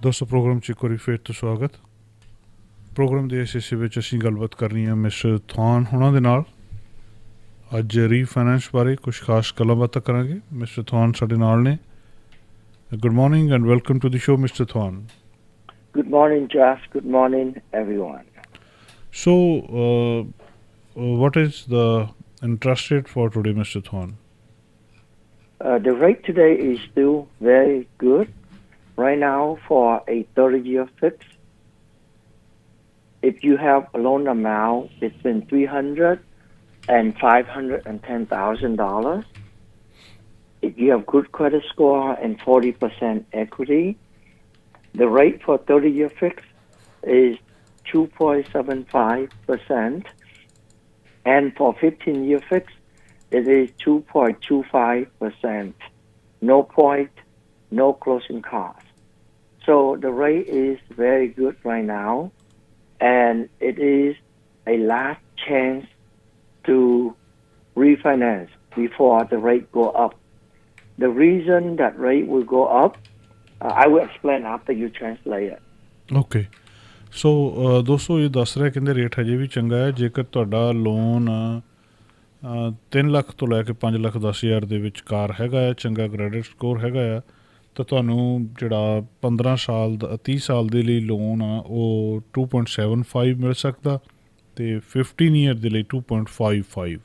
दोस्तों प्रोग्राम 'ਚ ਇੱਕ ਵਾਰੀ ਫਿਰ ਤੋਂ ਸਵਾਗਤ। ਪ੍ਰੋਗਰਾਮ ਦੇ ਇਸ ਹਿੱਸੇ ਵਿੱਚ ਅਸੀਂ ਗੱਲਬਾਤ ਕਰਨੀ ਹੈ ਮਿਸਟਰ ਥਾਨ ਹੋਣਾ ਦੇ ਨਾਲ। ਅੱਜ ਰੀਫਾਈਨੈਂਸ ਬਾਰੇ ਕੁਝ ਖਾਸ ਗੱਲਾਂ ਬਾਤਾਂ ਕਰਾਂਗੇ। ਮਿਸਟਰ ਥਾਨ ਸਾਡੇ ਨਾਲ ਨੇ। Good morning and welcome to the show mister ਥਾਨ। Good morning, Josh. Good morning, everyone. So, what is the interest rate for today, Mr. Thorn? The rate today is still very good. Right now, for a 30-year fix, if you have a loan amount between $300,000 and $510,000, if you have good credit score and 40% equity, the rate for 30-year fix is 2.75%, and for 15-year fix, it is 2.25%. No point, no closing cost. So the rate is very good right now, and it is a last chance to refinance before the rate go up. The reason that rate will go up, I will explain after you translate it. Okay. ਸੋ ਦੋਸਤੋ ਇਹ ਦੱਸ ਰਿਹਾ ਕਹਿੰਦੇ rate ਹਜੇ ਵੀ ਚੰਗਾ ਹੈ। ਜੇਕਰ ਤੁਹਾਡਾ ਲੋਨ 3 ਲੱਖ ਤੋਂ ਲੈ ਕੇ 5 ਲੱਖ 10 ਹਜ਼ਾਰ ਦੇ ਵਿਚਕਾਰ ਹੈਗਾ ਆ, ਚੰਗਾ ਕ੍ਰੈਡਿਟ ਸਕੋਰ ਹੈਗਾ ਆ, ਤਾਂ ਤੁਹਾਨੂੰ ਜਿਹੜਾ 15 ਸਾਲ ਦਾ 30 ਸਾਲ ਦੇ ਲਈ ਲੋਨ ਆ ਉਹ 2.75 ਮਿਲ ਸਕਦਾ ਅਤੇ 15 ਈਅਰ ਦੇ ਲਈ 2.55।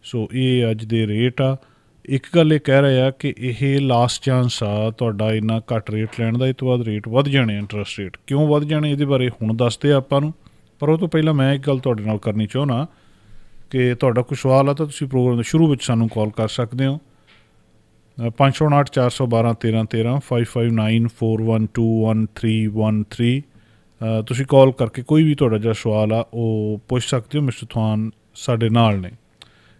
ਸੋ ਇਹ ਅੱਜ ਦੇ ਰੇਟ ਆ। ਇੱਕ ਗੱਲ ਇਹ ਕਹਿ ਰਹੇ ਆ ਕਿ ਇਹ ਲਾਸਟ ਚਾਂਸ ਆ ਤੁਹਾਡਾ ਇੰਨਾ ਘੱਟ ਰੇਟ ਲੈਣ ਦਾ। ਇਹ ਤੋਂ ਬਾਅਦ ਰੇਟ ਵੱਧ ਜਾਣੇ, ਇੰਟਰਸਟ ਰੇਟ ਕਿਉਂ ਵੱਧ ਜਾਣੇ ਇਹਦੇ ਬਾਰੇ ਹੁਣ ਦੱਸਦੇ ਆਪਾਂ ਨੂੰ। ਪਰ ਉਹ ਤੋਂ ਪਹਿਲਾਂ ਮੈਂ ਇੱਕ ਗੱਲ ਤੁਹਾਡੇ ਨਾਲ ਕਰਨੀ ਚਾਹੁੰਦਾ ਕਿ ਤੁਹਾਡਾ ਕੋਈ ਸਵਾਲ ਆ ਤਾਂ ਤੁਸੀਂ ਪ੍ਰੋਗਰਾਮ ਦੇ ਸ਼ੁਰੂ ਵਿੱਚ ਸਾਨੂੰ ਕਾਲ ਕਰ ਸਕਦੇ ਹੋ 559 412 1313 55941211313। ਤੁਸੀਂ ਕਾਲ ਕਰਕੇ ਕੋਈ ਵੀ ਤੁਹਾਡਾ ਜਿਹੜਾ ਸਵਾਲ ਆ ਉਹ ਪੁੱਛ ਸਕਦੇ ਹੋ। ਮਿਸਟਰ ਥਾਨ ਸਾਡੇ ਨਾਲ ਨੇ।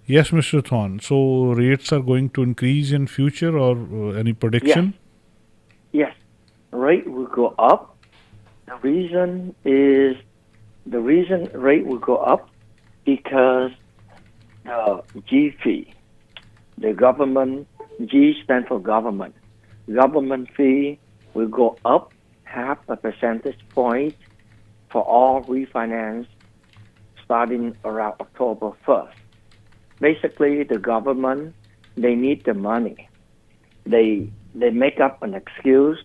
Yes, Mr. Thorn. So rates are going to increase in future, or any prediction? Yes, rate will go up. The reason rate will go up because the G fee, the government, G stands for government. Government fee will go up half a percentage point for all refinance starting around October 1st. Basically, the government, they need the money. They make up an excuse.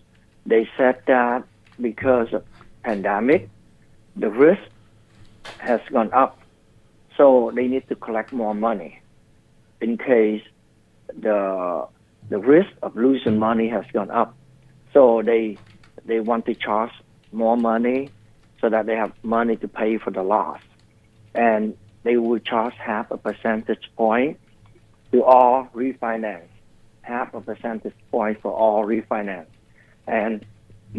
They said that because of pandemic, the risk has gone up, so they need to collect more money in case the risk of losing money has gone up. So they want to charge more money so that they have money to pay for the loss, and they will charge half a percentage point to all refinance, half a percentage point for all refinance. And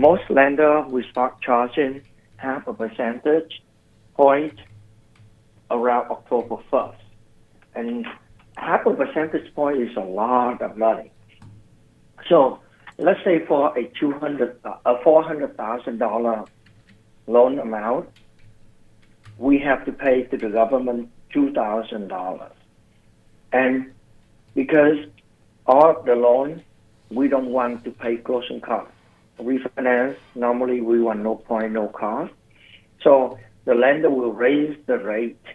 most lenders will start charging half a percentage point around October 1st. And half a percentage point is a lot of money. So let's say for a $400,000 loan amount, we have to pay to the government $2,000. And because of the loan, we don't want to pay closing costs. Refinance, normally we want no point, no cost. So the lender will raise the rate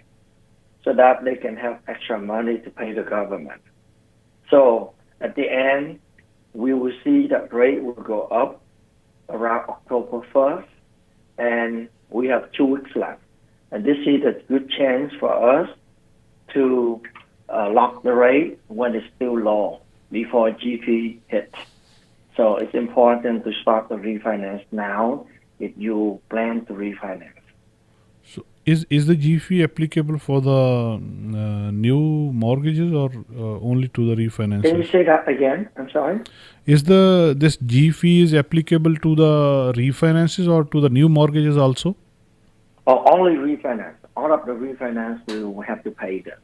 so that they can have extra money to pay the government. So at the end, we will see that rate will go up around October 1st, and we have 2 weeks left. And this is a good chance for us to lock the rate when it's still low before GP hits. So it's important to start the refinance now if you plan to refinance. So is the G fee applicable for the new mortgages or only to the refinances? Can you say that again? I'm sorry. Is this G fee is applicable to the refinances or to the new mortgages also? Or only refinance. All of the refinance will have to pay them.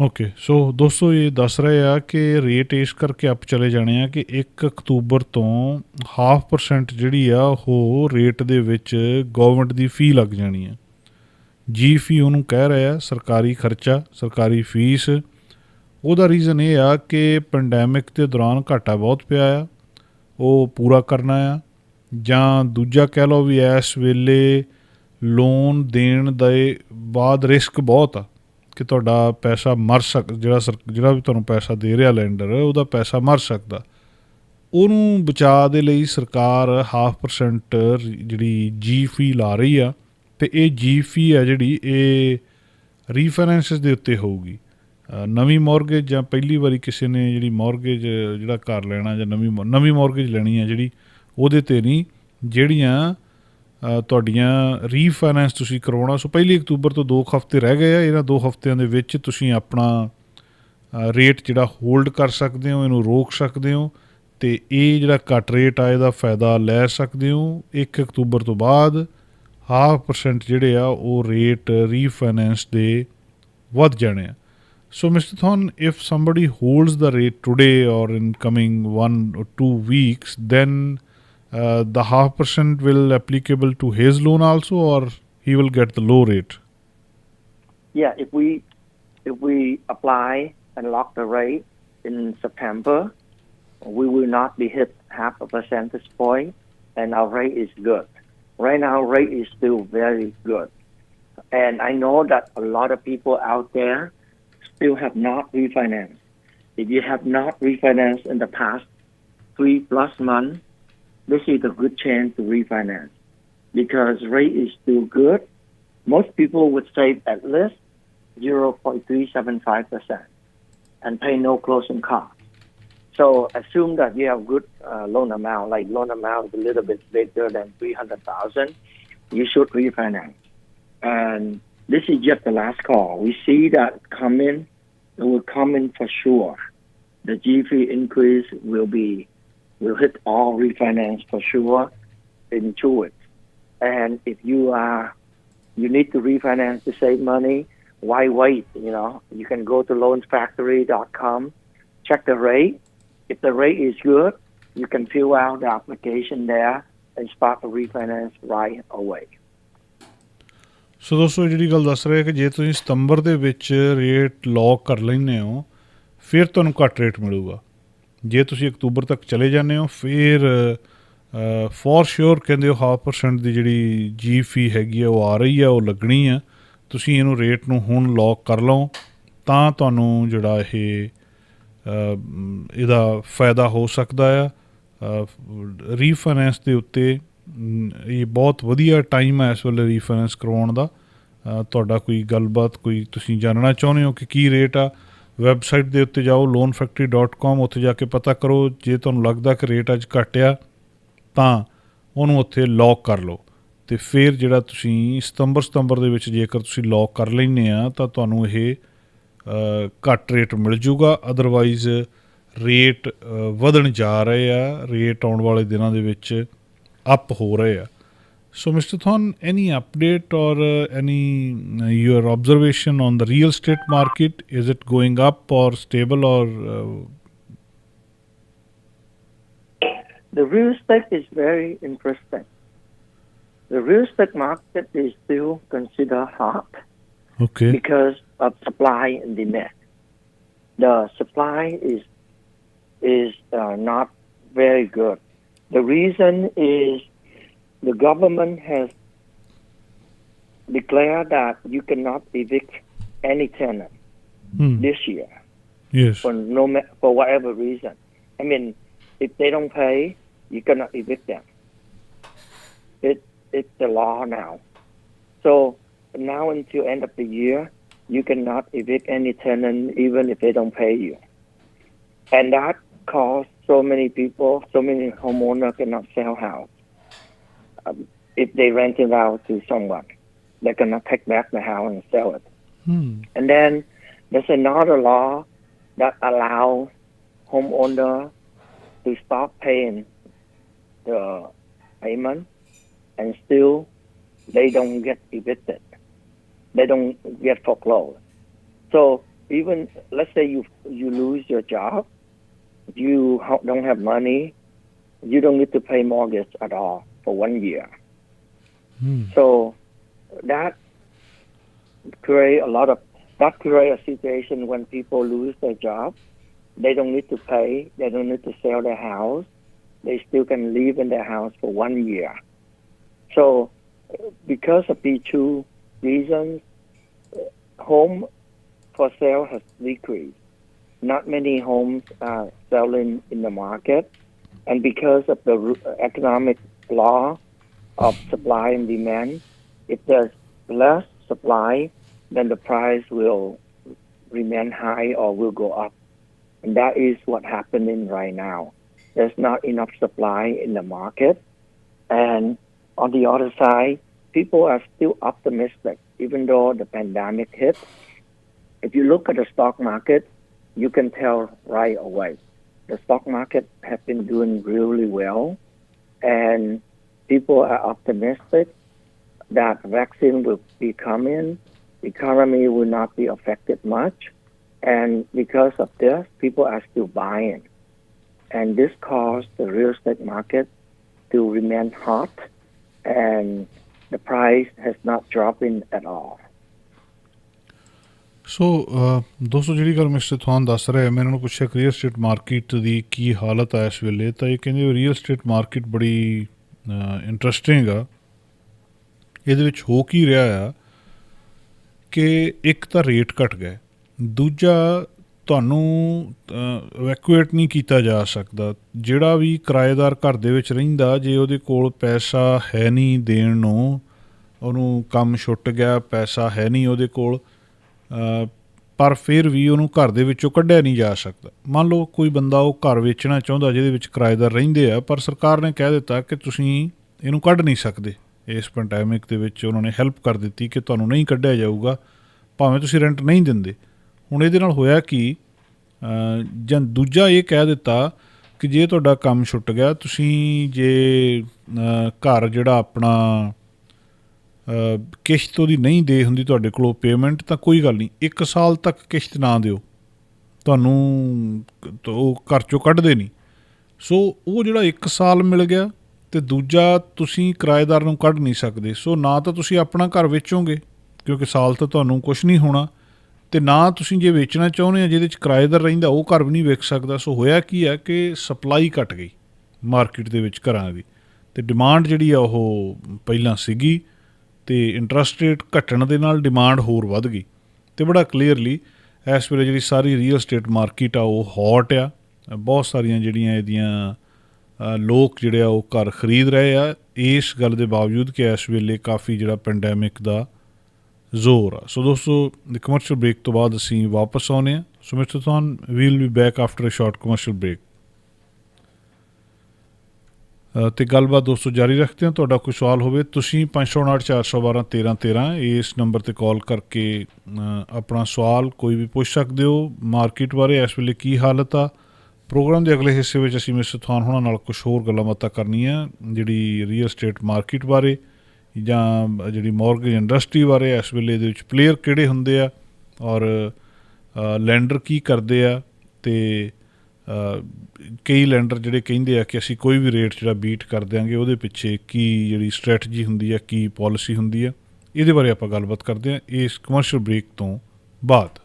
Okay so ਦੋਸਤੋ ਇਹ ਦੱਸ ਰਹੇ ਆ ਕਿ rate ਇਸ ਕਰਕੇ up ਚਲੇ ਜਾਣੇ ਆ ਕਿ 1 ਅਕਤੂਬਰ ਤੋਂ 0.5% ਜਿਹੜੀ ਆ ਉਹ ਰੇਟ ਦੇ ਵਿੱਚ ਗੌਰਮੈਂਟ ਦੀ ਫੀ ਲੱਗ ਜਾਣੀ ਆ। ਜੀ ਫੀ ਉਹਨੂੰ ਕਹਿ ਰਹੇ ਆ, ਸਰਕਾਰੀ ਖਰਚਾ, ਸਰਕਾਰੀ ਫੀਸ ਉਹਦਾ ਰੀਜ਼ਨ ਇਹ ਆ ਕਿ ਪੈਂਡੈਮਿਕ ਦੇ ਦੌਰਾਨ ਘਾਟਾ ਬਹੁਤ ਪਿਆ ਆ, ਉਹ ਪੂਰਾ ਕਰਨਾ ਆ। ਜਾਂ ਦੂਜਾ ਕਹਿ ਲਓ ਵੀ ਇਸ ਵੇਲੇ ਲੋਨ ਦੇਣ ਦੇ ਬਾਅਦ ਰਿਸਕ ਬਹੁਤ ਆ ਕਿ ਤੁਹਾਡਾ ਪੈਸਾ ਮਰ ਜਿਹੜਾ ਵੀ ਤੁਹਾਨੂੰ ਪੈਸਾ ਦੇ ਰਿਹਾ ਲੈਂਡਰ, ਉਹਦਾ ਪੈਸਾ ਮਰ ਸਕਦਾ। ਉਹਨੂੰ ਬਚਾਅ ਦੇ ਲਈ ਸਰਕਾਰ 0.5% ਜਿਹੜੀ ਜੀ ਫੀ ਲਾ ਰਹੀ ਆ, ਅਤੇ ਇਹ ਜੀ ਫੀ ਆ ਜਿਹੜੀ ਇਹ ਰੀਫਾਈਨੈਂਸਿਸ ਦੇ ਉੱਤੇ ਹੋਊਗੀ। ਨਵੀਂ ਮੌਰਗੇਜ ਜਾਂ ਪਹਿਲੀ ਵਾਰੀ ਕਿਸੇ ਨੇ ਜਿਹੜੀ ਮੌਰਗੇਜ ਜਿਹੜਾ ਘਰ ਲੈਣਾ ਜਾਂ ਨਵੀਂ ਮੌਰਗੇਜ ਲੈਣੀ ਆ ਜਿਹੜੀ, ਉਹਦੇ 'ਤੇ ਨਹੀਂ। ਜਿਹੜੀਆਂ ਤੁਹਾਡੀਆਂ ਰੀਫਾਈਨੈਂਸ ਤੁਸੀਂ ਕਰਵਾਉਣਾ, ਸੋ 1 ਅਕਤੂਬਰ ਤੋਂ 2 ਹਫ਼ਤੇ ਰਹਿ ਗਏ ਆ। ਇਹਨਾਂ 2 ਹਫ਼ਤਿਆਂ ਦੇ ਵਿੱਚ ਤੁਸੀਂ ਆਪਣਾ ਰੇਟ ਜਿਹੜਾ ਹੋਲਡ ਕਰ ਸਕਦੇ ਹੋ, ਇਹਨੂੰ ਰੋਕ ਸਕਦੇ ਹੋ, ਅਤੇ ਇਹ ਜਿਹੜਾ ਘੱਟ ਰੇਟ ਆ ਇਹਦਾ ਫਾਇਦਾ ਲੈ ਸਕਦੇ ਹੋ। 1 ਅਕਤੂਬਰ ਤੋਂ ਬਾਅਦ 0.5% ਜਿਹੜੇ ਆ ਉਹ ਰੇਟ ਰੀਫਾਈਨੈਂਸ ਦੇ ਵੱਧ ਜਾਣੇ ਆ। So, Mr. Thon, if somebody holds the rate today or in coming 1 or 2 weeks, then the 0.5% will applicable to his loan also, or he will get the low rate? Yeah, if we apply and lock the rate in September, we will not be hit 0.5 percentage point, and our rate is good. Right now, rate is still very good, and I know that a lot of people out there still have not refinanced. If you have not refinanced in the past 3+ months, this is a good chance to refinance because rate is still good. Most people would save at least 0.375% and pay no closing costs. So assume that you have good loan amount, like loan amount a little bit bigger than 300,000, you should refinance. And this is just the last call. We see that it will come in for sure. The G fee increase will hit all refinance for sure in 2 weeks. And if you need to refinance to save money, why wait? You can go to loansfactory.com, check the rate. If the rate is good, you can fill out the application there and start the refinance right away. ਸੋ ਦੋਸਤੋ, ਜਿਹੜੀ ਗੱਲ ਦੱਸ ਰਹੇ ਕਿ ਜੇ ਤੁਸੀਂ ਸਤੰਬਰ ਦੇ ਵਿੱਚ ਰੇਟ ਲੌਕ ਕਰ ਲੈਂਦੇ ਹੋ, ਫਿਰ ਤੁਹਾਨੂੰ ਘੱਟ ਰੇਟ ਮਿਲੂਗਾ। ਜੇ ਤੁਸੀਂ ਅਕਤੂਬਰ ਤੱਕ ਚਲੇ ਜਾਂਦੇ ਹੋ, ਫਿਰ ਫੋਰ ਸ਼ੋਰ ਕਹਿੰਦੇ ਹੋ 0.5% ਦੀ ਜਿਹੜੀ ਜੀ ਫੀ ਹੈਗੀ ਆ ਉਹ ਆ ਰਹੀ ਆ, ਉਹ ਲੱਗਣੀ ਆ। ਤੁਸੀਂ ਇਹਨੂੰ ਰੇਟ ਨੂੰ ਹੁਣ ਲੌਕ ਕਰ ਲਓ ਤਾਂ ਤੁਹਾਨੂੰ ਜਿਹੜਾ ਇਹਦਾ ਫਾਇਦਾ ਹੋ ਸਕਦਾ ਆ। ਰੀਫਾਈਨੈਂਸ ਦੇ ਉੱਤੇ ਇਹ ਬਹੁਤ ਵਧੀਆ ਟਾਈਮ ਹੈ ਇਸ ਵੇਲੇ ਰੀਫਾਈਨੈਂਸ ਕਰਵਾਉਣ ਦਾ। ਤੁਹਾਡਾ ਕੋਈ ਗੱਲਬਾਤ, ਕੋਈ ਤੁਸੀਂ ਜਾਣਨਾ ਚਾਹੁੰਦੇ ਹੋ ਕਿ ਕੀ ਰੇਟ ਆ, ਵੈਬਸਾਈਟ ਦੇ ਉੱਤੇ ਜਾਓ loanfactory.com, ਉੱਥੇ ਜਾ ਕੇ ਪਤਾ ਕਰੋ। ਜੇ ਤੁਹਾਨੂੰ ਲੱਗਦਾ ਕਿ ਰੇਟ ਅੱਜ ਘੱਟ ਆ ਤਾਂ ਉਹਨੂੰ ਉੱਥੇ ਲੌਕ ਕਰ ਲਓ, ਅਤੇ ਫਿਰ ਜਿਹੜਾ ਤੁਸੀਂ ਸਤੰਬਰ ਦੇ ਵਿੱਚ ਜੇਕਰ ਤੁਸੀਂ ਲੌਕ ਕਰ ਲੈਂਦੇ ਆ ਤਾਂ ਤੁਹਾਨੂੰ ਇਹ ਘੱਟ ਰੇਟ ਮਿਲ ਜੂਗਾ। ਅਦਰਵਾਈਜ਼ ਰੇਟ ਵਧਣ ਜਾ ਰਹੇ ਆ, ਰੇਟ ਆਉਣ ਵਾਲੇ ਦਿਨਾਂ ਦੇ ਵਿੱਚ ਅਪ ਹੋ ਰਹੇ ਆ। So, Mr. Thon, any update or your observation on the real estate market? Is it going up or stable or? The real estate is very interesting. The real estate market is still considered hot. Okay. Because of supply and demand. The supply is not very good. The reason is the government has declared that you cannot evict any tenant this year. Yes. For whatever reason. I mean, if they don't pay, you cannot evict them. It's the law now. So now until end of the year, you cannot evict any tenant even if they don't pay you. And that caused so many people, so many homeowners cannot sell house. If they rent it out to someone, they're going to take back the house and sell it. And then there's another law that allows homeowners to stop paying the payment and still they don't get evicted. They don't get foreclosed. So even, let's say you lose your job, you don't have money, you don't need to pay mortgage at all for 1 year. So that create a lot of that creates a situation when people lose their job. They don't need to pay. They don't need to sell their house. They still can live in their house for 1 year. So because of these two reasons, home for sale has decreased. Not many homes are selling in the market. And because of the economic law of supply and demand, if there's less supply, then the price will remain high or will go up. And that is what's happening right now. There's not enough supply in the market. And on the other side, people are still optimistic, even though the pandemic hit. If you look at the stock market, you can tell right away. The stock market has been doing really well, and people are optimistic that vaccine will be coming, the economy will not be affected much, and because of this, people are still buying. And this caused the real estate market to remain hot, and the price has not dropping at all. ਸੋ ਦੋਸਤੋ, ਜਿਹੜੀ ਗੱਲ mister ਤੁਹਾਨੂੰ ਦੱਸ ਰਿਹਾ, ਮੈਂ ਇਹਨਾਂ ਨੂੰ ਪੁੱਛਿਆ ਕਿ ਰੀਅਲ ਸਟੇਟ ਮਾਰਕੀਟ ਦੀ ਕੀ ਹਾਲਤ ਹੈ ਇਸ ਵੇਲੇ, ਤਾਂ ਇਹ ਕਹਿੰਦੇ ਰੀਅਲ ਸਟੇਟ ਮਾਰਕੀਟ ਬੜੀ ਇੰਟਰਸਟਿੰਗ ਆ। ਇਹਦੇ ਵਿੱਚ ਹੋ ਕੀ ਰਿਹਾ ਆ ਕਿ ਇੱਕ ਤਾਂ ਰੇਟ ਘਟ ਗਏ, ਦੂਜਾ ਤੁਹਾਨੂੰ ਇਵੈਕੂਏਟ ਨਹੀਂ ਕੀਤਾ ਜਾ ਸਕਦਾ। ਜਿਹੜਾ ਵੀ ਕਿਰਾਏਦਾਰ ਘਰ ਦੇ ਵਿੱਚ ਰਹਿੰਦਾ, ਜੇ ਉਹਦੇ ਕੋਲ ਪੈਸਾ ਹੈ ਨਹੀਂ ਦੇਣ ਨੂੰ, ਉਹਨੂੰ ਕੰਮ ਛੁੱਟ ਗਿਆ, ਪੈਸਾ ਹੈ ਨਹੀਂ ਉਹਦੇ ਕੋਲ, ਪਰ ਫਿਰ ਵੀ ਉਹਨੂੰ ਘਰ ਦੇ ਵਿੱਚੋਂ ਕੱਢਿਆ ਨਹੀਂ ਜਾ ਸਕਦਾ। ਮੰਨ ਲਓ ਕੋਈ ਬੰਦਾ ਉਹ ਘਰ ਵੇਚਣਾ ਚਾਹੁੰਦਾ ਜਿਹਦੇ ਵਿੱਚ ਕਿਰਾਏਦਾਰ ਰਹਿੰਦੇ ਆ, ਪਰ ਸਰਕਾਰ ਨੇ ਕਹਿ ਦਿੱਤਾ ਕਿ ਤੁਸੀਂ ਇਹਨੂੰ ਕੱਢ ਨਹੀਂ ਸਕਦੇ। ਇਸ ਪੈਂਡੈਮਿਕ ਦੇ ਵਿੱਚ ਉਹਨਾਂ ਨੇ ਹੈਲਪ ਕਰ ਦਿੱਤੀ ਕਿ ਤੁਹਾਨੂੰ ਨਹੀਂ ਕੱਢਿਆ ਜਾਊਗਾ, ਭਾਵੇਂ ਤੁਸੀਂ ਰੈਂਟ ਨਹੀਂ ਦਿੰਦੇ। ਹੁਣ ਇਹਦੇ ਨਾਲ ਹੋਇਆ ਕਿ ਜਾਂ ਦੂਜਾ ਇਹ ਕਹਿ ਦਿੱਤਾ ਕਿ ਜੇ ਤੁਹਾਡਾ ਕੰਮ ਛੁੱਟ ਗਿਆ, ਤੁਸੀਂ ਜੇ ਘਰ ਜਿਹੜਾ ਆਪਣਾ ਕਿਸ਼ਤ ਉਹਦੀ ਨਹੀਂ ਦੇ ਹੁੰਦੀ ਤੁਹਾਡੇ ਕੋਲੋਂ ਪੇਮੈਂਟ, ਤਾਂ ਕੋਈ ਗੱਲ ਨਹੀਂ, 1 ਸਾਲ ਤੱਕ ਕਿਸ਼ਤ ਨਾ ਦਿਓ, ਤੁਹਾਨੂੰ ਉਹ ਘਰ 'ਚੋਂ ਕੱਢਦੇ ਨਹੀਂ। ਸੋ ਉਹ ਜਿਹੜਾ 1 ਸਾਲ ਮਿਲ ਗਿਆ, ਅਤੇ ਦੂਜਾ ਤੁਸੀਂ ਕਿਰਾਏਦਾਰ ਨੂੰ ਕੱਢ ਨਹੀਂ ਸਕਦੇ। ਸੋ ਨਾ ਤਾਂ ਤੁਸੀਂ ਆਪਣਾ ਘਰ ਵੇਚੋਗੇ, ਕਿਉਂਕਿ ਸਾਲ ਤਾਂ ਤੁਹਾਨੂੰ ਕੁਛ ਨਹੀਂ ਹੋਣਾ, ਅਤੇ ਨਾ ਤੁਸੀਂ ਜੇ ਵੇਚਣਾ ਚਾਹੁੰਦੇ ਆ ਜਿਹਦੇ 'ਚ ਕਿਰਾਏਦਾਰ ਰਹਿੰਦਾ, ਉਹ ਘਰ ਵੀ ਨਹੀਂ ਵੇਚ ਸਕਦਾ। ਸੋ ਹੋਇਆ ਕੀ ਹੈ ਕਿ ਸਪਲਾਈ ਘੱਟ ਗਈ ਮਾਰਕੀਟ ਦੇ ਵਿੱਚ ਘਰਾਂ ਦੀ, ਅਤੇ ਡਿਮਾਂਡ ਜਿਹੜੀ ਆ ਉਹ ਪਹਿਲਾਂ ਸੀਗੀ, ਅਤੇ ਇੰਟਰਸਟ ਰੇਟ ਘਟਣ ਦੇ ਨਾਲ ਡਿਮਾਂਡ ਹੋਰ ਵੱਧ ਗਈ। ਅਤੇ ਬੜਾ ਕਲੀਅਰਲੀ ਇਸ ਵੇਲੇ ਜਿਹੜੀ ਸਾਰੀ ਰੀਅਲ ਸਟੇਟ ਮਾਰਕੀਟ ਆ ਉਹ ਹੌਟ ਆ। ਬਹੁਤ ਸਾਰੀਆਂ ਜਿਹੜੀਆਂ ਇਹਦੀਆਂ ਲੋਕ ਜਿਹੜੇ ਆ ਉਹ ਘਰ ਖਰੀਦ ਰਹੇ ਆ, ਇਸ ਗੱਲ ਦੇ ਬਾਵਜੂਦ ਕਿ ਇਸ ਵੇਲੇ ਕਾਫੀ ਜਿਹੜਾ ਪੈਂਡੈਮਿਕ ਦਾ ਜ਼ੋਰ ਆ। ਸੋ ਦੋਸਤੋ, ਕਮਰਸ਼ੀਅਲ ਬ੍ਰੇਕ ਤੋਂ ਬਾਅਦ ਅਸੀਂ ਵਾਪਸ ਆਉਂਦੇ ਹਾਂ। So mister Than, we'll be back after a short commercial break. ਅਤੇ ਗੱਲਬਾਤ ਦੋਸਤੋ ਜਾਰੀ ਰੱਖਦੇ ਹਾਂ। ਤੁਹਾਡਾ ਕੋਈ ਸਵਾਲ ਹੋਵੇ, ਤੁਸੀਂ 559-412-1313 ਇਸ ਨੰਬਰ 'ਤੇ ਕਾਲ ਕਰਕੇ ਆਪਣਾ ਸਵਾਲ ਕੋਈ ਵੀ ਪੁੱਛ ਸਕਦੇ ਹੋ। ਮਾਰਕੀਟ ਬਾਰੇ ਇਸ ਵੇਲੇ ਕੀ ਹਾਲਤ ਆ। ਪ੍ਰੋਗਰਾਮ ਦੇ ਅਗਲੇ ਹਿੱਸੇ ਵਿੱਚ ਅਸੀਂ ਮਿਸਟਰ ਥਾਨ ਹੋਣਾ ਨਾਲ ਕੁਛ ਹੋਰ ਗੱਲਾਂ ਬਾਤਾਂ ਕਰਨੀਆਂ, ਜਿਹੜੀ ਰੀਅਲ ਸਟੇਟ ਮਾਰਕੀਟ ਬਾਰੇ ਜਾਂ ਜਿਹੜੀ ਮੌਰਗੇਜ ਇੰਡਸਟਰੀ ਬਾਰੇ। ਇਸ ਵੇਲੇ ਇਹਦੇ ਵਿੱਚ ਪਲੇਅਰ ਕਿਹੜੇ ਹੁੰਦੇ ਆ ਔਰ ਲੈਂਡਰ ਕੀ ਕਰਦੇ ਆ, ਅਤੇ ਕਈ ਲੈਂਡਰ ਜਿਹੜੇ ਕਹਿੰਦੇ ਆ ਕਿ ਅਸੀਂ ਕੋਈ ਵੀ ਰੇਟ ਜਿਹੜਾ ਬੀਟ ਕਰ ਦਿਆਂਗੇ, ਉਹਦੇ ਪਿੱਛੇ ਕੀ ਜਿਹੜੀ ਸਟ੍ਰੈਟਜੀ ਹੁੰਦੀ ਆ, ਕੀ ਪੋਲਿਸੀ ਹੁੰਦੀ ਆ, ਇਹਦੇ ਬਾਰੇ ਆਪਾਂ ਗੱਲਬਾਤ ਕਰਦੇ ਹਾਂ ਇਸ ਕਮਰਸ਼ੀਅਲ ਬ੍ਰੇਕ ਤੋਂ ਬਾਅਦ।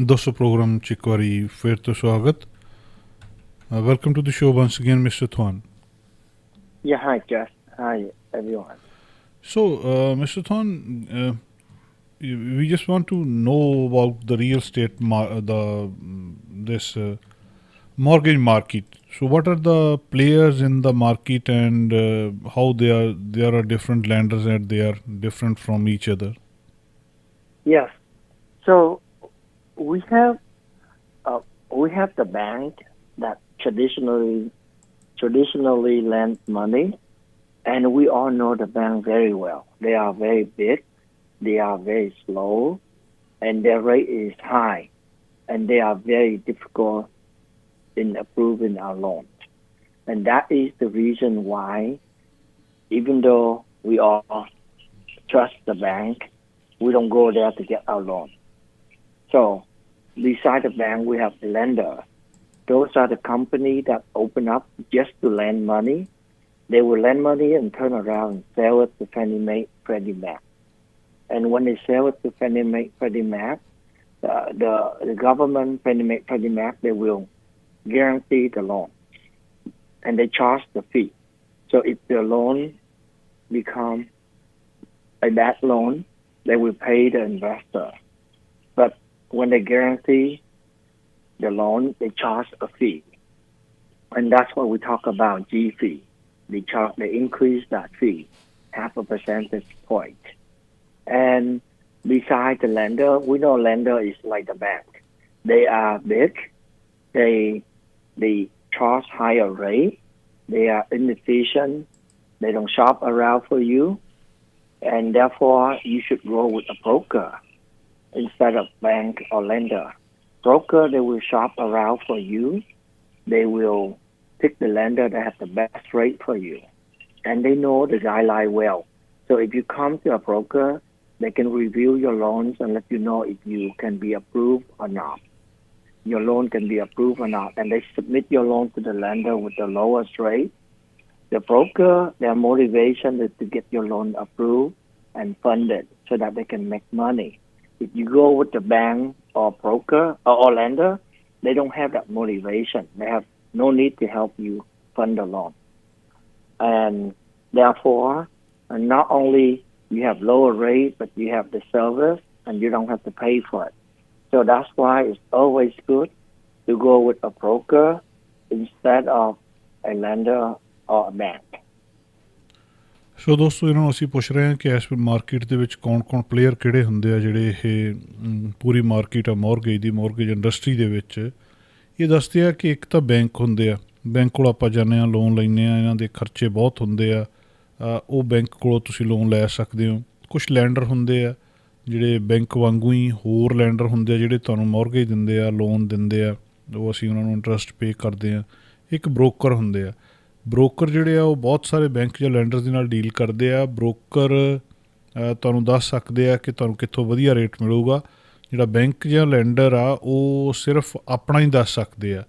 दोस्तों प्रोग्राम च एक बारी फिर तो स्वागत welcome to the show once again mister Thon Yeah, hi, Jess. Hi, everyone. so Mr. Thon we just want to know about the real estate this mortgage market. So what are the players in the market and how there are different lenders and they are different from each other? Yes. So we have the bank that traditionally lend money, and we all know the bank very well. They are very big, they are very slow, and their rate is high, and they are very difficult in approving our loans. And that is the reason why, even though we all trust the bank, we don't go there to get our loan. So, beside the bank, we have the lender. Those are the company that open up just to lend money. They will lend money and turn around and sell it to Fannie Mae, Freddie Mac. And when they sell it to Fannie Mae, Freddie Mac, the government, Fannie Mae, Freddie Mac, they will guarantee the loan, and they charge the fee. So if the loan become a bad loan, they will pay the investor. But when they guarantee the loan, they charge a fee. And that's what we talk about, G fee. They increase that fee, 0.5 percentage point. And besides the lender, we know lender is like the bank. They are big. They charge higher rate. They are inefficient. They don't shop around for you. And therefore, you should go with a broker instead of bank or lender. Broker, they will shop around for you. They will pick the lender that has the best rate for you. And they know the guideline well. So if you come to a broker, they can review your loans and let you know if you can be approved or not. Your loan can be approved or not. And they submit your loan to the lender with the lowest rate. The broker, their motivation is to get your loan approved and funded so that they can make money. If you go with the bank or broker or lender, they don't have that motivation. They have no need to help you fund the loan. And therefore, not only you have lower rate, but you have the service and you don't have to pay for it. So that's why it's always good to go with a broker instead of a lender or a bank. ਸੋ ਦੋਸਤੋ ਇਹਨਾਂ ਨੂੰ ਅਸੀਂ ਪੁੱਛ ਰਹੇ ਹਾਂ ਕਿ ਇਸ market ਦੇ ਵਿੱਚ ਕੌਣ ਪਲੇਅਰ ਕਿਹੜੇ ਹੁੰਦੇ ਆ ਜਿਹੜੇ ਇਹ ਪੂਰੀ ਮਾਰਕੀਟ ਆ ਮੋਰਗੇਜ ਇੰਡਸਟਰੀ ਦੇ ਵਿੱਚ ਇਹ ਦੱਸਦੇ ਆ ਕਿ ਇੱਕ ਤਾਂ ਬੈਂਕ ਹੁੰਦੇ ਆ ਬੈਂਕ ਕੋਲ ਆਪਾਂ ਜਾਂਦੇ ਹਾਂ ਲੋਨ ਲੈਂਦੇ ਹਾਂ ਇਹਨਾਂ ਦੇ ਖਰਚੇ ਬਹੁਤ ਹੁੰਦੇ ਆ ਉਹ ਬੈਂਕ ਕੋਲੋਂ ਤੁਸੀਂ ਲੋਨ ਲੈ ਸਕਦੇ ਹੋ ਕੁਛ ਲੈਂਡਰ ਹੁੰਦੇ ਆ ਜਿਹੜੇ ਬੈਂਕ ਵਾਂਗੂ ਹੀ ਹੋਰ ਲੈਂਡਰ ਹੁੰਦੇ ਆ ਜਿਹੜੇ ਤੁਹਾਨੂੰ ਮੋਰਗੇਜ ਦਿੰਦੇ ਆ ਲੋਨ ਦਿੰਦੇ ਆ ਉਹ ਅਸੀਂ ਉਹਨਾਂ ਨੂੰ ਇੰਟਰਸਟ ਪੇ ਕਰਦੇ ਹਾਂ ਇੱਕ ਬ੍ਰੋਕਰ ਹੁੰਦੇ ਆ ਬ੍ਰੋਕਰ ਜਿਹੜੇ ਆ ਉਹ ਬਹੁਤ ਸਾਰੇ ਬੈਂਕ ਜਾਂ ਲੈਂਡਰਸ ਦੇ ਨਾਲ ਡੀਲ ਕਰਦੇ ਆ ਬ੍ਰੋਕਰ ਤੁਹਾਨੂੰ ਦੱਸ ਸਕਦੇ ਆ ਕਿ ਤੁਹਾਨੂੰ ਕਿੱਥੋਂ ਵਧੀਆ ਰੇਟ ਮਿਲੂਗਾ ਜਿਹੜਾ ਬੈਂਕ ਜਾਂ ਲੈਂਡਰ ਆ ਉਹ ਸਿਰਫ ਆਪਣਾ ਹੀ ਦੱਸ ਸਕਦੇ ਆ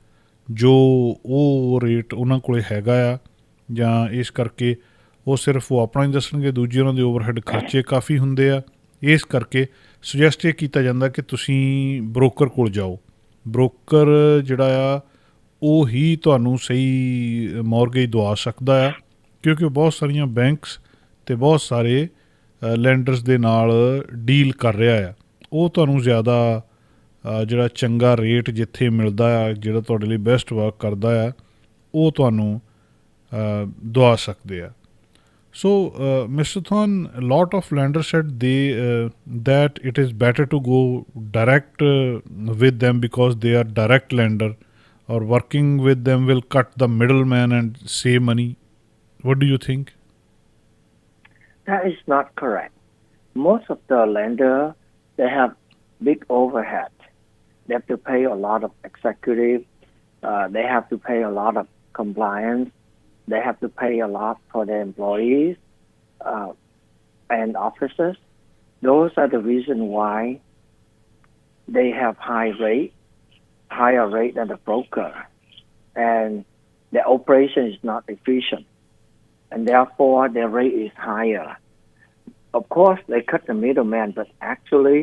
ਜੋ ਉਹ ਰੇਟ ਉਹਨਾਂ ਕੋਲ ਹੈਗਾ ਆ ਜਾਂ ਇਸ ਕਰਕੇ ਉਹ ਸਿਰਫ ਉਹ ਆਪਣਾ ਹੀ ਦੱਸਣਗੇ ਦੂਜੇ ਉਹਨਾਂ ਦੇ ਓਵਰਹੈੱਡ ਖਰਚੇ ਕਾਫੀ ਹੁੰਦੇ ਆ ਇਸ ਕਰਕੇ ਸੁਜੈਸਟ ਇਹ ਕੀਤਾ ਜਾਂਦਾ ਕਿ ਤੁਸੀਂ ਬ੍ਰੋਕਰ ਕੋਲ ਜਾਓ ਬ੍ਰੋਕਰ ਜਿਹੜਾ ਆ ਉਹ ਹੀ ਤੁਹਾਨੂੰ ਸਹੀ ਮੋਰਗੇਜ ਦਵਾ ਸਕਦਾ ਆ ਕਿਉਂਕਿ ਬਹੁਤ ਸਾਰੀਆਂ ਬੈਂਕਸ ਅਤੇ ਬਹੁਤ ਸਾਰੇ ਲੈਂਡਰਸ ਦੇ ਨਾਲ ਡੀਲ ਕਰ ਰਿਹਾ ਆ ਉਹ ਤੁਹਾਨੂੰ ਜ਼ਿਆਦਾ ਜਿਹੜਾ ਚੰਗਾ ਰੇਟ ਜਿੱਥੇ ਮਿਲਦਾ ਆ ਜਿਹੜਾ ਤੁਹਾਡੇ ਲਈ ਬੈਸਟ ਵਰਕ ਕਰਦਾ ਆ ਉਹ ਤੁਹਾਨੂੰ ਦਵਾ ਸਕਦੇ ਆ So, Mr. Thon, a lot of lenders said that it is better to go direct with them because they are direct lender or working with them will cut the middleman and save money. What do you think? That is not correct. Most of the lenders, they have big overhead. They have to pay a lot of executive. They have to pay a lot of compliance. They have to pay a lot for their employees and officers. Those are the reason why they have higher rate than the broker. And their operation is not efficient. And therefore, their rate is higher. Of course, they cut the middleman, but actually,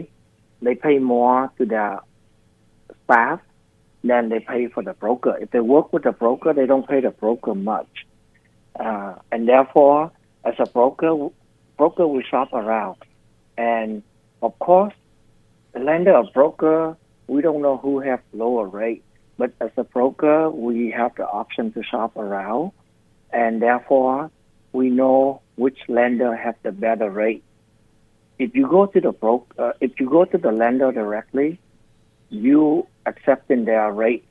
they pay more to their fast, then they pay for the broker. If they work with the broker, they don't pay the broker much. And therefore, as a broker will shop around. And of course, the lender or broker, we don't know who have lower rate. But as a broker, we have the option to shop around. And therefore, we know which lender have the better rate. If you go to the lender directly, you accepting their rate.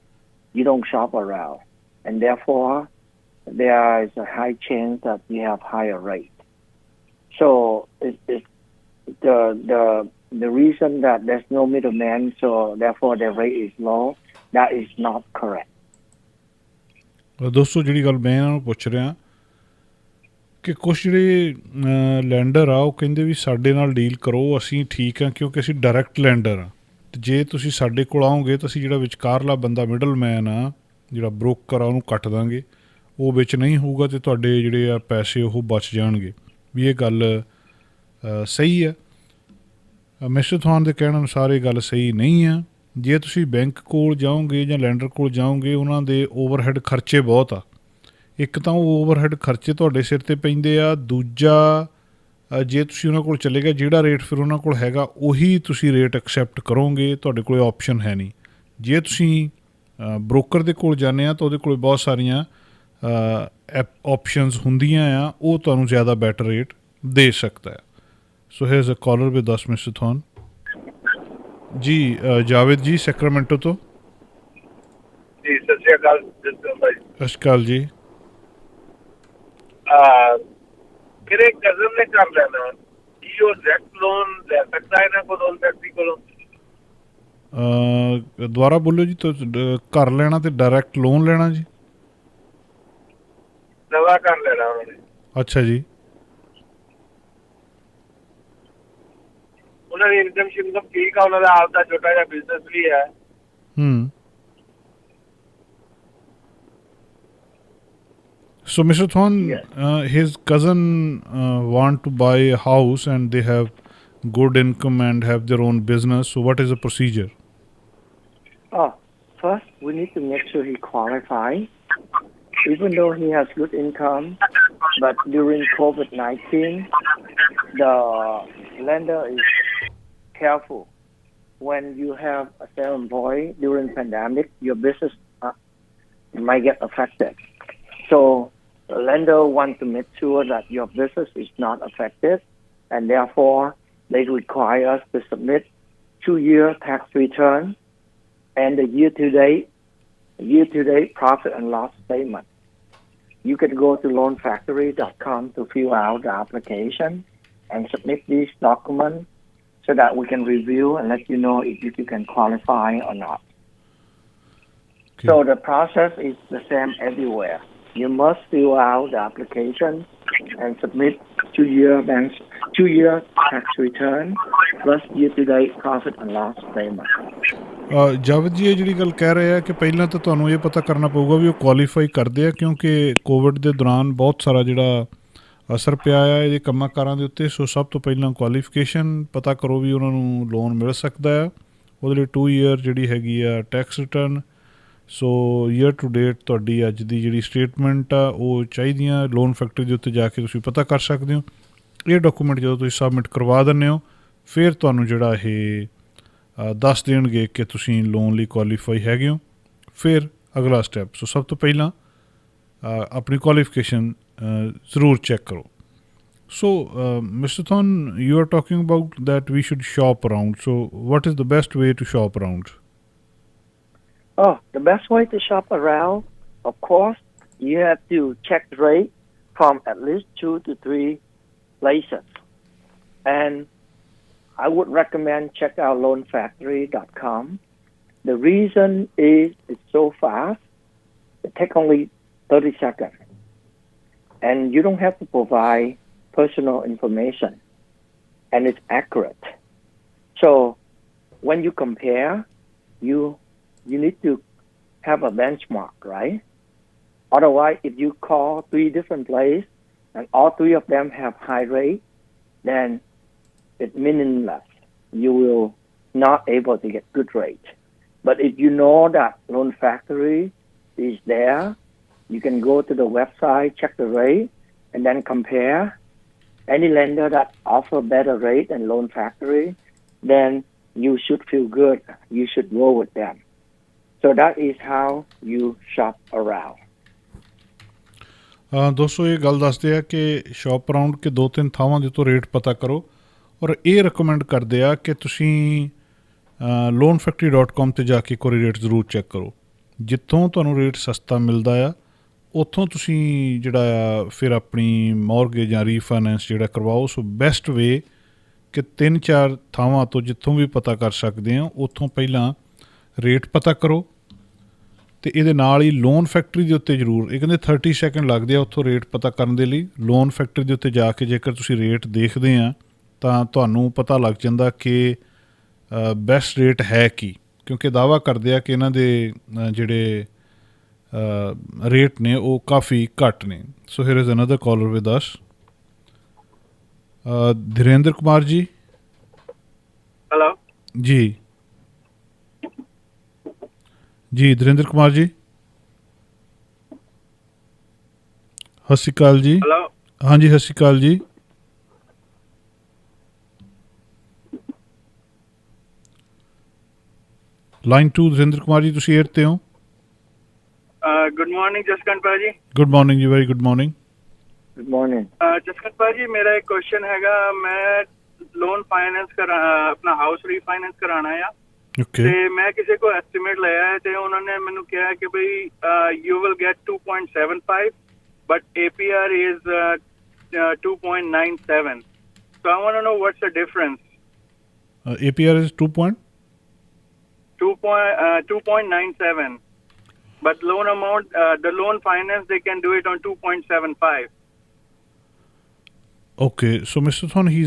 You don't shop around. And therefore, there is a high chance that you have higher rate. So it's the reason that there's no middleman, so therefore the rate is low, that is not correct. ਦੋਸਤੋ ਜਿਹੜੀ ਗੱਲ ਮੈਂ ਇਹਨਾਂ ਨੂੰ ਪੁੱਛ ਰਿਹਾ ਕਿ ਕੁਛ ਜਿਹੜੇ ਲੈਂਡਰ ਆ ਉਹ ਕਹਿੰਦੇ ਵੀ ਸਾਡੇ ਨਾਲ ਡੀਲ ਕਰੋ, ਅਸੀਂ ਠੀਕ ਹਾਂ ਕਿਉਂਕਿ ਅਸੀਂ ਡਾਇਰੈਕਟ ਲੈਂਡਰ ਹਾਂ, ਅਤੇ ਜੇ ਤੁਸੀਂ ਸਾਡੇ ਕੋਲ ਆਓਗੇ ਤਾਂ ਅਸੀਂ ਜਿਹੜਾ ਵਿਚਕਾਰਲਾ ਬੰਦਾ ਮਿਡਲ ਮੈਨ ਆ, ਜਿਹੜਾ ਬ੍ਰੋਕਰ ਆ, ਉਹਨੂੰ ਕੱਟ ਦਾਂਗੇ, ਉਹ ਵਿੱਚ ਨਹੀਂ ਹੋਊਗਾ ਅਤੇ ਤੁਹਾਡੇ ਜਿਹੜੇ ਆ ਪੈਸੇ ਉਹ ਬਚ ਜਾਣਗੇ। ਵੀ ਇਹ ਗੱਲ ਸਹੀ ਹੈ? ਮਿਸਟਰ ਥਾਨ ਦੇ ਕਹਿਣ ਅਨੁਸਾਰ ਇਹ ਗੱਲ ਸਹੀ ਨਹੀਂ ਆ। ਜੇ ਤੁਸੀਂ ਬੈਂਕ ਕੋਲ ਜਾਓਗੇ ਜਾਂ ਲੈਂਡਰ ਕੋਲ ਜਾਓਗੇ, ਉਹਨਾਂ ਦੇ ਓਵਰਹੈੱਡ ਖਰਚੇ ਬਹੁਤ ਆ। ਇੱਕ ਤਾਂ ਉਹ ਓਵਰਹੈੱਡ ਖਰਚੇ ਤੁਹਾਡੇ ਸਿਰ 'ਤੇ ਪੈਂਦੇ ਆ, ਦੂਜਾ ਜੇ ਤੁਸੀਂ ਉਹਨਾਂ ਕੋਲ ਚਲੇ ਗਏ, ਜਿਹੜਾ ਰੇਟ ਫਿਰ ਉਹਨਾਂ ਕੋਲ ਹੈਗਾ ਉਹੀ ਤੁਸੀਂ ਰੇਟ ਐਕਸੈਪਟ ਕਰੋਗੇ, ਤੁਹਾਡੇ ਕੋਲ ਆਪਸ਼ਨ ਹੈ ਨਹੀਂ। ਜੇ ਤੁਸੀਂ ਬ੍ਰੋਕਰ ਦੇ ਕੋਲ ਜਾਂਦੇ ਆ ਤਾਂ ਉਹਦੇ ਕੋਲ ਬਹੁਤ ਸਾਰੀਆਂ ਆਪਸ਼ਨਸ ਹੁੰਦੀਆਂ ਆ, ਉਹ ਤੁਹਾਨੂੰ ਜ਼ਿਆਦਾ ਬੈਟਰ ਰੇਟ ਦੇ ਸਕਦਾ ਹੈ। ਸੋ hairs a collar with us mister ਥਾਨ ਜੀ। ਜਾਵੇਦ ਜੀ ਸੈਕਰਾਮੈਂਟੋ ਤੋਂ। ਜੀ ਸਤਿ ਸ਼੍ਰੀ ਅਕਾਲ। ਸਤਿ ਸ਼੍ਰੀ ਅਕਾਲ ਜੀ। ਮੇਰੇ ਕਜ਼ਨ ਨੇ ਕਰ ਲੈਣਾ, ਕੀ ਉਹ ਡਾਇਰੈਕਟ ਲੋਨ ਲੈ ਸਕਦਾ ਹੈ ਇਹਨਾਂ ਕੋਲ, ਲੋਨ ਫੈਕਟਰੀ ਕੋਲੋਂ? ਦੁਬਾਰਾ ਬੋਲੋ ਜੀ। ਘਰ ਲੈਣਾ ਤੇ ਡਾਇਰੈਕਟ ਲੋਨ ਲੈਣਾ ਜੀ? ਨਵਾਂ ਘਰ ਲੈਣਾ ਉਹਨਾਂ ਨੇ। ਅੱਛਾ ਜੀ। ਉਹਨਾਂ ਦੀ ਇਨਕਮ ਠੀਕ ਆ, ਉਹਨਾਂ ਦਾ ਆਪਦਾ ਛੋਟਾ ਜਿਹਾ ਬਿਜ਼ਨਸ ਵੀ ਹੈ। So Mr. Thon, his cousin want to buy a house and they have good income and have their own business. So what is the procedure? First, we need to make sure he qualifies. Even though he has good income, but during COVID-19, the lender is careful. When you have a self-employed during pandemic, your business might get affected. So the lender wants to make sure that your business is not affected, and therefore they require us to submit 2-year tax return and the year-to-date profit and loss statement. You can go to loanfactory.com to fill out the application and submit these documents so that we can review and let you know if you can qualify or not. Okay. So the process is the same everywhere. You must fill out the application and submit 2-year tax return plus year-to-date profit and loss statement. Javed ਜੀ, ਇਹ ਜਿਹੜੀ ਗੱਲ ਕਹਿ ਰਹੇ ਆ ਕਿ ਪਹਿਲਾਂ ਤਾਂ ਤੁਹਾਨੂੰ ਇਹ ਪਤਾ ਕਰਨਾ ਪਊਗਾ ਵੀ ਉਹ ਕੁਆਲੀਫਾਈ ਕਰਦੇ ਆ, ਕਿਉਂਕਿ ਕੋਵਿਡ ਦੇ ਦੌਰਾਨ ਬਹੁਤ ਸਾਰਾ ਜਿਹੜਾ ਅਸਰ ਪਿਆ ਆ ਇਹਦੇ ਕੰਮਾਂ ਕਾਰਾਂ ਦੇ ਉੱਤੇ। ਸੋ ਸਭ ਤੋਂ ਪਹਿਲਾਂ ਕੁਆਲੀਫਿਕੇਸ਼ਨ ਪਤਾ ਕਰੋ ਵੀ ਉਹਨਾਂ ਨੂੰ ਲੋਨ ਮਿਲ ਸਕਦਾ ਆ। ਉਹਦੇ ਲਈ 2 ਈਅਰ ਜਿਹੜੀ ਹੈਗੀ ਆ tax return. So year to date ਤੁਹਾਡੀ ਅੱਜ ਦੀ ਜਿਹੜੀ ਸਟੇਟਮੈਂਟ ਆ ਉਹ ਚਾਹੀਦੀਆਂ। ਲੋਨ ਫੈਕਟਰੀ ਦੇ ਉੱਤੇ ਜਾ ਕੇ ਤੁਸੀਂ ਪਤਾ ਕਰ ਸਕਦੇ ਹੋ। ਇਹ ਡਾਕੂਮੈਂਟ ਜਦੋਂ ਤੁਸੀਂ ਸਬਮਿਟ ਕਰਵਾ ਦਿੰਦੇ ਹੋ, ਫਿਰ ਤੁਹਾਨੂੰ ਜਿਹੜਾ ਇਹ ਦੱਸ ਦੇਣਗੇ ਕਿ ਤੁਸੀਂ ਲੋਨ ਲਈ ਕੁਆਲੀਫਾਈ ਹੈਗੇ ਹੋ। ਫਿਰ ਅਗਲਾ ਸਟੈਪ, ਸੋ ਸਭ ਤੋਂ ਪਹਿਲਾਂ ਆਪਣੀ ਕੁਆਲੀਫਿਕੇਸ਼ਨ ਜ਼ਰੂਰ ਚੈੱਕ ਕਰੋ। So mister Than, you are talking about that we should shop around. So what is the best way to shop around? The best way to shop around, of course, you have to check the rate from at least 2 to 3 places. And I would recommend check out loanfactory.com. The reason is it's so fast. It takes only 30 seconds. And you don't have to provide personal information. And it's accurate. So when you compare, you need to have a benchmark, right? Otherwise, if you call 3 different places and all 3 of them have high rate, then it's meaningless. You will not able to get good rate. But if you know that loan factory is there, you can go to the website, check the rate, and then compare any lender that offer better rate than loan factory, then you should feel good. You should go with them. So that is how you shop around. ਦੋਸਤੋ ਇਹ ਗੱਲ ਦੱਸਦੇ ਆ ਕਿ shop around ਕੇ 2-3 ਥਾਵਾਂ ਦੇ ਤੋਂ rate ਪਤਾ ਕਰੋ ਔਰ ਇਹ ਰਿਕਮੈਂਡ ਕਰਦੇ ਆ ਕਿ ਤੁਸੀਂ loanfactory.com 'ਤੇ ਜਾ ਕੇ ਇੱਕ ਵਾਰੀ ਰੇਟ ਜ਼ਰੂਰ ਚੈੱਕ ਕਰੋ। ਜਿੱਥੋਂ ਤੁਹਾਨੂੰ ਰੇਟ ਸਸਤਾ ਮਿਲਦਾ ਆ ਉੱਥੋਂ ਤੁਸੀਂ ਜਿਹੜਾ ਆ ਫਿਰ ਆਪਣੀ ਮੌਰਗੇਜ ਜਾਂ ਰੀਫਾਈਨੈਂਸ ਜਿਹੜਾ ਕਰਵਾਓ। ਸੋ ਬੈਸਟ ਵੇ ਕਿ 3-4 ਥਾਵਾਂ ਤੋਂ ਜਿੱਥੋਂ ਵੀ ਪਤਾ ਕਰ ਸਕਦੇ ਆ ਉੱਥੋਂ ਪਹਿਲਾਂ ਰੇਟ ਪਤਾ ਕਰੋ ਅਤੇ ਇਹਦੇ ਨਾਲ ਹੀ ਲੋਨ ਫੈਕਟਰੀ ਦੇ ਉੱਤੇ ਜ਼ਰੂਰ ਇਹ ਕਹਿੰਦੇ 30 ਸੈਕਿੰਡ ਲੱਗਦੇ ਆ ਉੱਥੋਂ ਰੇਟ ਪਤਾ ਕਰਨ ਦੇ ਲਈ। ਲੋਨ ਫੈਕਟਰੀ ਦੇ ਉੱਤੇ ਜਾ ਕੇ ਜੇਕਰ ਤੁਸੀਂ ਰੇਟ ਦੇਖਦੇ ਆ ਤਾਂ ਤੁਹਾਨੂੰ ਪਤਾ ਲੱਗ ਜਾਂਦਾ ਕਿ ਬੈਸਟ ਰੇਟ ਹੈ ਕੀ, ਕਿਉਂਕਿ ਦਾਅਵਾ ਕਰਦੇ ਆ ਕਿ ਇਹਨਾਂ ਦੇ ਜਿਹੜੇ ਰੇਟ ਨੇ ਉਹ ਕਾਫੀ ਘੱਟ ਨੇ। So here is another caller with us, Dhirendra Kumar ji. Hello ਜੀ ਜੀ ਧੀਰੇਂਦਰ ਕੁਮਾਰ ਜੀ, ਸਤਿ ਸ਼੍ਰੀ ਅਕਾਲ ਜੀ। हेलो ਹਾਂਜੀ ਸਤਿ ਸ਼੍ਰੀ ਅਕਾਲ ਜੀ। ਲਾਈਨ 2 ਧੀਰੇਂਦਰ ਕੁਮਾਰ ਜੀ, ਤੁਸੀਂ ਏਅਰ 'ਤੇ ਹੋ। गुड मॉर्निंग जसकरण भाजी। ਗੁੱਡ ਮਾਰਨਿੰਗ ਜੀ, very good morning. Good morning. Jaskaran भाजी मेरा एक क्वेश्चन हैगा, मैं लोन फाइनेंस करा अपना हाउस रीफाइनेंस कराना है ਓਕੇ ਤੇ ਮੈਂ ਕਿਸੇ ਕੋ ਐਸਟੀਮੇਟ ਲਿਆ ਹੈ ਤੇ ਉਹਨਾਂ ਨੇ ਮੈਨੂੰ ਕਿਹਾ ਕਿ ਭਈ you will get 2.75 but APR is 2.97 so I want to know what's the difference. APR is 2.97 but loan amount the loan finance they can do it on 2.75. Okay, so Mr. Thon, he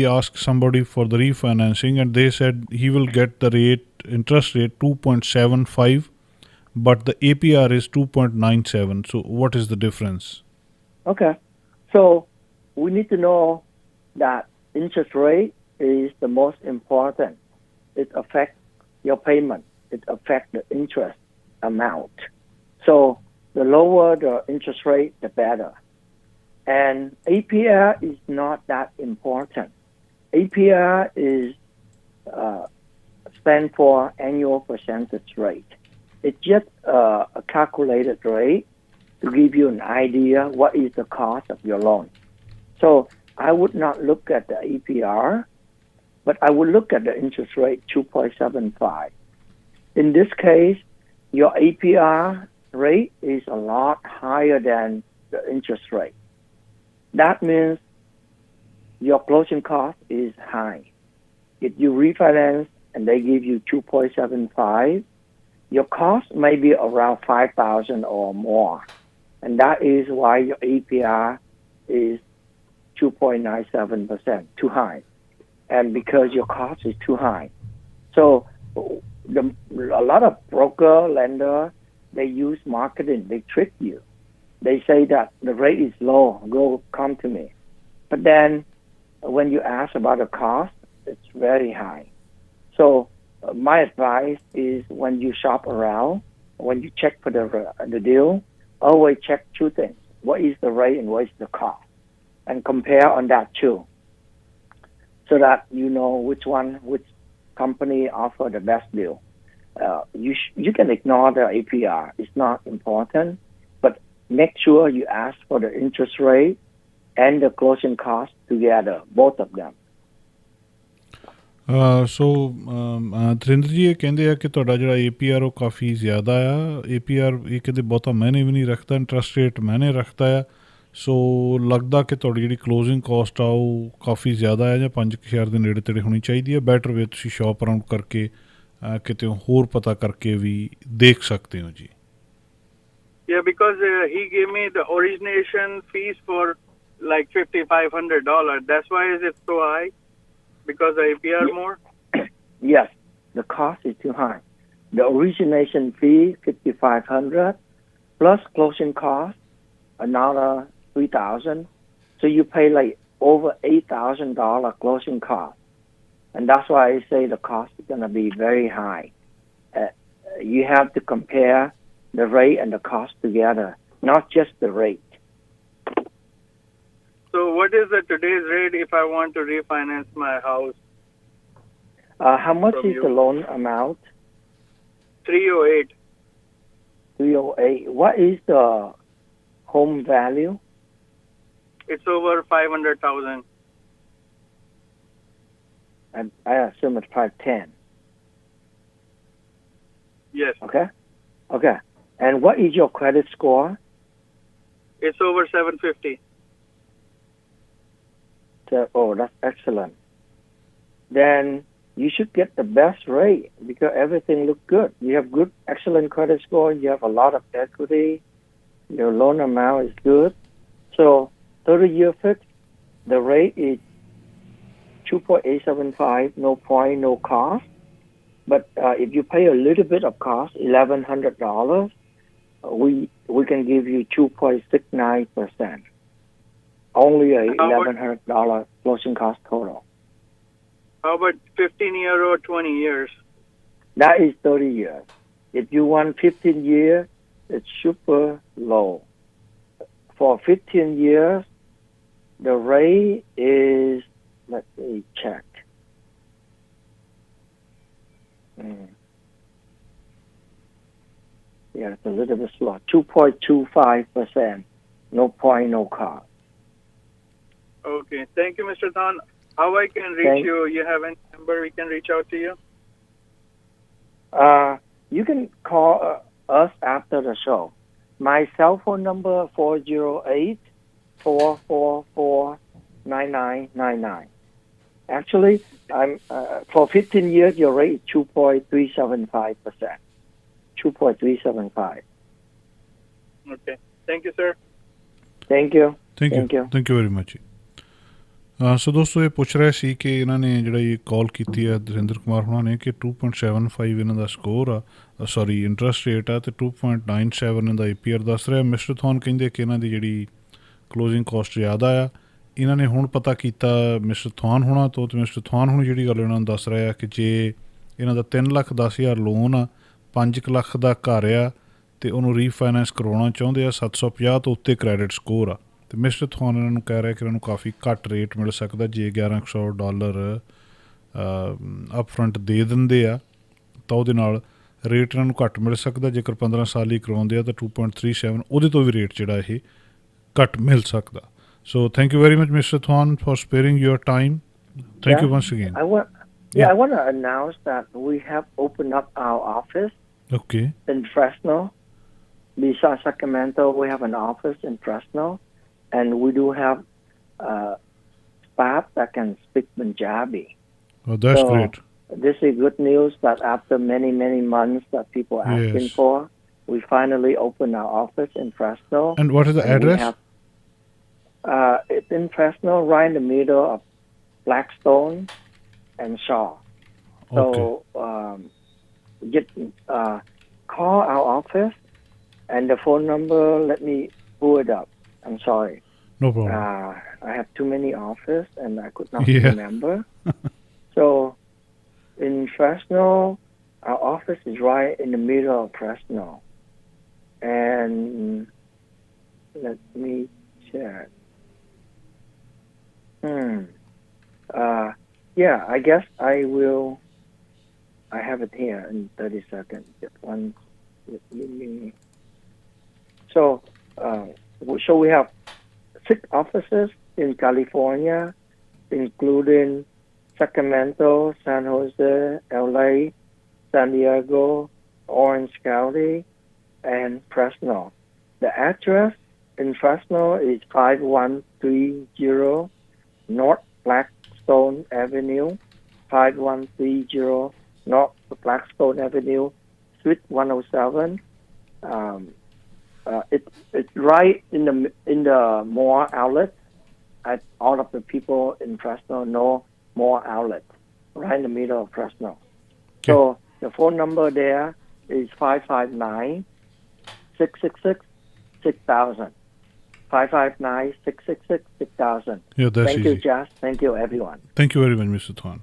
asked somebody for the refinancing and they said he will get the interest rate 2.75 but the APR is 2.97. So what is the difference? Okay. So we need to know that interest rate is the most important. It affects your payment. It affects the interest amount. So the lower the interest rate, the better. And APR is not that important. APR is stand for annual percentage rate. It's just a calculated rate to give you an idea what is the cost of your loan. So I would not look at the APR, but I would look at the interest rate 2.75. In this case, your APR rate is a lot higher than the interest rate. That means your closing cost is high. If you refinance and they give you 2.75, your cost may be around 5,000 or more. And that is why your APR is 2.97%, too high. And because your cost is too high. So a lot of broker, lender, they use marketing, they trick you. They say that the rate is low, come to me. But then when you ask about the cost, it's very high. So my advice is when you shop around, when you check for the deal, always check two things. What is the rate and what is the cost? And compare on that too. So that you know which company offer the best deal. You can ignore the APR. It's not important. Make sure you ask for the interest rate and the closing cost together, both of them. ਸੋ ਧਰਿੰਦਰ ਜੀ ਇਹ ਕਹਿੰਦੇ ਆ ਕਿ ਤੁਹਾਡਾ ਜਿਹੜਾ APR ਉਹ ਕਾਫੀ ਜ਼ਿਆਦਾ ਆ। APR ਇਹ ਕਹਿੰਦੇ ਬਹੁਤਾ ਮਾਇਨੇ ਵੀ ਨਹੀਂ ਰੱਖਦਾ, ਇੰਟਰਸਟ ਰੇਟ ਮਾਇਨੇ ਰੱਖਦਾ ਆ। ਸੋ ਲੱਗਦਾ ਕਿ ਤੁਹਾਡੀ ਜਿਹੜੀ ਕਲੋਜ਼ਿੰਗ ਕੋਸਟ ਆ ਉਹ ਕਾਫੀ ਜ਼ਿਆਦਾ ਹੈ ਜਾਂ 5,000 ਦੇ ਨੇੜੇ ਤੇੜੇ ਹੋਣੀ ਚਾਹੀਦੀ ਹੈ। ਬੈਟਰ ਵੇ ਤੁਸੀਂ ਸ਼ਾਪ ਅਰਾਊਂਡ ਕਰਕੇ ਕਿਤੇ ਹੋਰ ਪਤਾ ਕਰਕੇ ਵੀ ਦੇਖ ਸਕਦੇ ਹੋ ਜੀ। Yeah, because he gave me the origination fees for like $5,500. That's why is it so high? Because the APR more? Yes, the cost is too high. The origination fee $5,500 plus closing cost another $3,000. So you pay like over $8,000 closing cost, and that's why I say the cost is gonna be very high. you have to compare the rate and the cost together, not just the rate. So what is the today's rate if I want to refinance my house? How much From is you. the loan amount? 308. 308. What is the home value? It's over 500,000. And I assume it's 510. Yes. Okay. Okay. And what is your credit score? It's over 750. Oh, that's excellent. Then you should get the best rate because everything looks good. You have good, excellent credit score. You have a lot of equity. Your loan amount is good. So 30-year fixed, the rate is 2.875, no point, no cost. But if you pay a little bit of cost, $1,100, we can give you 2.69%. Only a $1,100 closing cost total. How about 15 year or 20 years? That is 30 years. If you want 15 years, it's super low. For 15 years, the rate is, let me check. Yeah, it's a little bit slow. 2.25%. No point, no cost. Okay. Thank you, Mr. Thon. How I can reach you? You have any number we can reach out to you? You can call us after the show. My cell phone number 408-444-9999. Actually, I'm for 15 years your rate is 2.375%. 2.375. Okay. Thank you, sir. Thank you. Thank you very much ਜੀ। ਸੋ ਦੋਸਤੋ ਇਹ ਪੁੱਛ ਰਹੇ ਸੀ ਕਿ ਇਹਨਾਂ ਨੇ ਜਿਹੜਾ ਇਹ ਕਾਲ ਕੀਤੀ ਹੈ ਦਰਿੰਦਰ ਕੁਮਾਰ ਹੁਣਾਂ ਨੇ ਕਿ 2.75 ਇਹਨਾਂ ਦਾ ਸਕੋਰ ਆ ਸੌਰੀ ਇੰਟਰਸਟ ਰੇਟ ਆ ਅਤੇ 2.97 ਇਹਨਾਂ ਦਾ APR ਦੱਸ ਰਿਹਾ। ਮਿਸਟਰ ਥੌਨ ਕਹਿੰਦੇ ਕਿ ਇਹਨਾਂ ਦੀ ਜਿਹੜੀ ਕਲੋਜ਼ਿੰਗ ਕਾਸਟ ਜ਼ਿਆਦਾ ਆ। ਇਹਨਾਂ ਨੇ ਹੁਣ ਪਤਾ ਕੀਤਾ ਮਿਸਟਰ ਥੌਨ ਹੁਣਾਂ ਤੋਂ, ਅਤੇ ਮਿਸਟਰ ਥੌਨ ਹੁਣ ਜਿਹੜੀ ਗੱਲ ਇਹਨਾਂ ਨੂੰ ਦੱਸ ਰਿਹਾ ਕਿ ਜੇ ਇਹਨਾਂ ਦਾ 3,10,000 ਲੋਨ ਆ, 5 ਲੱਖ ਦਾ ਘਰ ਆ ਅਤੇ ਉਹਨੂੰ ਰੀਫਾਈਨੈਂਸ ਕਰਵਾਉਣਾ ਚਾਹੁੰਦੇ ਆ, 750 ਤੋਂ ਉੱਤੇ ਕ੍ਰੈਡਿਟ ਸਕੋਰ ਆ, ਅਤੇ ਮਿਸਟਰ ਥੌਨ ਇਹਨਾਂ ਨੂੰ ਕਹਿ ਰਿਹਾ ਕਿ ਇਹਨਾਂ ਨੂੰ ਕਾਫੀ ਘੱਟ ਰੇਟ ਮਿਲ ਸਕਦਾ ਜੇ $1,100 ਅਪ ਫਰੰਟ ਦੇ ਦਿੰਦੇ ਆ ਤਾਂ ਉਹਦੇ ਨਾਲ ਰੇਟ ਇਹਨਾਂ ਨੂੰ ਘੱਟ ਮਿਲ ਸਕਦਾ। ਜੇਕਰ 15 ਸਾਲ ਹੀ ਕਰਵਾਉਂਦੇ ਆ ਤਾਂ 2.37 ਉਹਦੇ ਤੋਂ ਵੀ ਰੇਟ ਜਿਹੜਾ ਇਹ ਘੱਟ ਮਿਲ ਸਕਦਾ। So thank you very much, Mr. Thwan, for sparing your time. Thank you once again. I want to announce that we have opened up our office. Okay. In Fresno. Besides Sacramento, we have an office in Fresno, and we do have staff that can speak Punjabi. Oh, that's great. This is good news that after many, many months that people are asking for, we finally opened our office in Fresno. And what is the address? It's in Fresno, right in the middle of Blackstone and Shaw. Okay. So call our office, and the phone number, let me pull it up. I'm sorry. No problem. I have too many offices, and I could not remember. So in Fresno, our office is right in the middle of Fresno. And let me check. Yeah, I guess I will. I have it here in 30 seconds. Just one. So we have 6 offices in California, including Sacramento, San Jose, LA, San Diego, Orange County, and Fresno. The address in Fresno is 5130 North Blackstone Avenue, 5130 North Blackstone Avenue, Suite 107. It's right in the Moore outlet. All of the people in Fresno know Moore outlet, right in the middle of Fresno. Okay. So the phone number there is 559-666-6000. 559-666-6000. Yeah, that's Thank easy. you, Jas. Thank you, everyone. Thank you very much, Mr. Thwan.